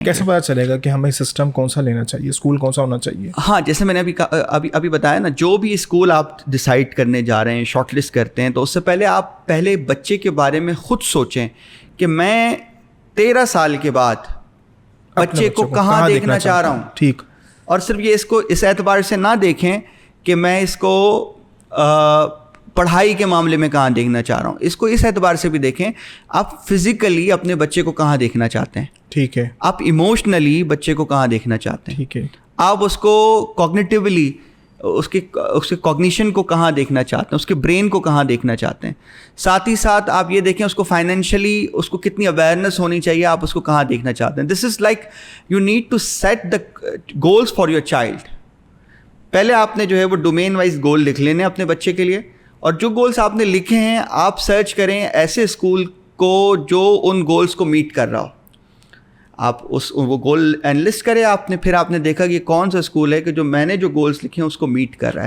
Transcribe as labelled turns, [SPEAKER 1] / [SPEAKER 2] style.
[SPEAKER 1] کیسے پتا چلے گا کہ ہمیں سسٹم کون سا لینا چاہیے, اسکول کون سا ہونا چاہیے؟
[SPEAKER 2] ہاں جیسے میں نے ابھی بتایا نا, جو بھی اسکول آپ ڈیسائیڈ کرنے جا رہے ہیں, شارٹ لسٹ کرتے ہیں, تو اس سے پہلے آپ پہلے بچے کے بارے میں خود سوچیں کہ میں 13 سال کے بعد بچے کو کہاں دیکھنا چاہ رہا ہوں.
[SPEAKER 1] ٹھیک.
[SPEAKER 2] اور صرف یہ اس کو اس اعتبار سے نہ دیکھیں کہ میں اس کو پڑھائی کے معاملے میں کہاں دیکھنا چاہ رہا ہوں, اس کو اس اعتبار سے بھی دیکھیں آپ فزیکلی اپنے بچے کو کہاں دیکھنا چاہتے ہیں.
[SPEAKER 1] ٹھیک ہے.
[SPEAKER 2] آپ ایموشنلی بچے کو کہاں دیکھنا چاہتے ہیں.
[SPEAKER 1] ٹھیک ہے.
[SPEAKER 2] آپ اس کو کوگنیٹیولی اس کے کوگنیشن کو کہاں دیکھنا چاہتے ہیں, اس کے برین کو کہاں دیکھنا چاہتے ہیں. ساتھ ہی ساتھ آپ یہ دیکھیں اس کو فائنینشلی اس کو کتنی اویئرنیس ہونی چاہیے, آپ اس کو کہاں دیکھنا چاہتے ہیں. This is like you need to set the goals for your child. پہلے آپ نے جو ہے وہ ڈومین وائز گول لکھ لینے اپنے بچے کے لیے, اور جو گولس آپ نے لکھے ہیں آپ سرچ کریں ایسے اسکول کو جو ان گولس کو میٹ کر رہا ہو. آپ وہ گول انلسٹ کریں آپ نے, پھر آپ نے دیکھا کہ کون سا اسکول ہے کہ جو میں نے جو گولس لکھے ہیں اس کو میٹ کر رہا ہے.